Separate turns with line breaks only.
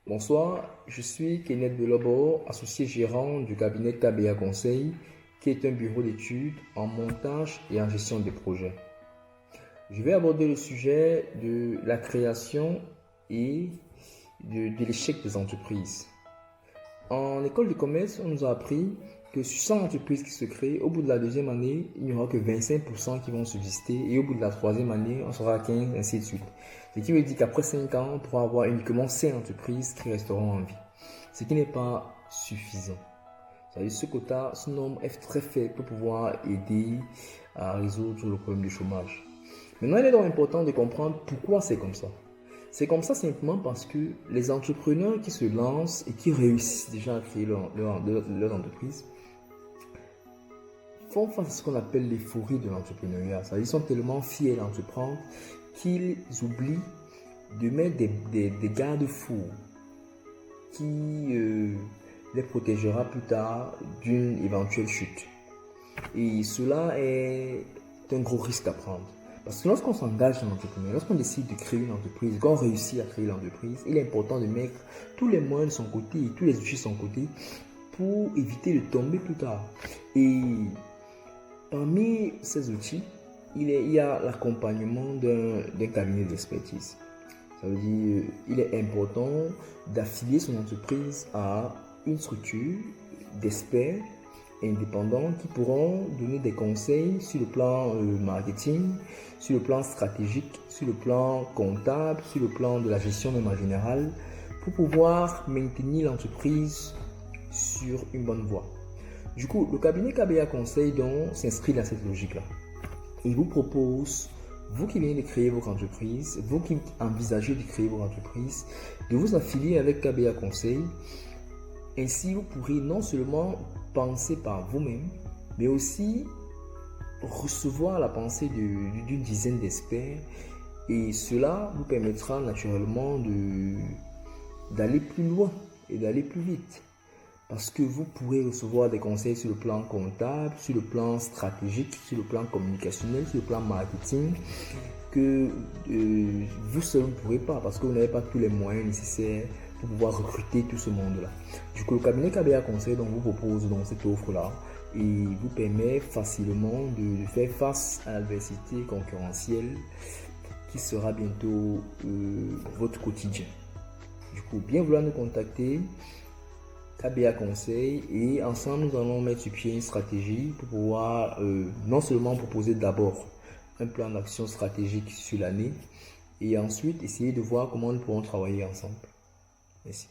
Bonsoir, je suis Kenneth Belobo, associé gérant du cabinet KBA Conseil, qui est un bureau d'études en montage et en gestion des projets. Je vais aborder le sujet de la création et de l'échec des entreprises. En école de commerce, on nous a appris que sur 100 entreprises qui se créent, au bout de la deuxième année, il n'y aura que 25% qui vont subsister et au bout de la troisième année, on sera à 15, ainsi de suite. Ce qui veut dire qu'après 5 ans, on pourra avoir uniquement 5 entreprises qui resteront en vie. Ce qui n'est pas suffisant. C'est-à-dire ce quota, ce nombre est très faible pour pouvoir aider à résoudre le problème du chômage. Maintenant, il est donc important de comprendre pourquoi c'est comme ça. C'est comme ça simplement parce que les entrepreneurs qui se lancent et qui réussissent déjà à créer leur entreprise font face à ce qu'on appelle l'euphorie de l'entrepreneuriat. C'est-à-dire qu'ils sont tellement fiers d'entreprendre qu'ils oublient de mettre des garde-fous qui les protégera plus tard d'une éventuelle chute. Et cela est un gros risque à prendre. Parce que lorsqu'on s'engage dans l'entrepreneuriat, lorsqu'on décide de créer une entreprise, qu'on réussit à créer l'entreprise, il est important de mettre tous les moyens de son côté et tous les outils de son côté pour éviter de tomber plus tard. Et parmi ces outils, il y a l'accompagnement d'un cabinet d'expertise. Ça veut dire qu'il est important d'affilier son entreprise à une structure d'experts indépendants qui pourront donner des conseils sur le plan marketing, sur le plan stratégique, sur le plan comptable, sur le plan de la gestion même en général, pour pouvoir maintenir l'entreprise sur une bonne voie. Du coup, le cabinet KBA Conseil donc s'inscrit dans cette logique-là. Il vous propose, vous qui venez de créer votre entreprise, vous qui envisagez de créer votre entreprise, de vous affilier avec KBA Conseil. Ainsi, vous pourrez non seulement penser par vous-même, mais aussi recevoir la pensée d'une dizaine d'experts. Et cela vous permettra naturellement d'aller plus loin et d'aller plus vite. Parce que vous pourrez recevoir des conseils sur le plan comptable, sur le plan stratégique, sur le plan communicationnel, sur le plan marketing, que vous seul ne pourrez pas, parce que vous n'avez pas tous les moyens nécessaires pour pouvoir recruter tout ce monde-là. Du coup, le cabinet KBA Conseil donc, vous propose donc, cette offre-là et vous permet facilement de faire face à l'adversité concurrentielle qui sera bientôt votre quotidien. Du coup, bien vouloir nous contacter, KBA Conseil, et ensemble nous allons mettre sur pied une stratégie pour pouvoir non seulement proposer d'abord un plan d'action stratégique sur l'année et ensuite essayer de voir comment nous pourrons travailler ensemble. Merci.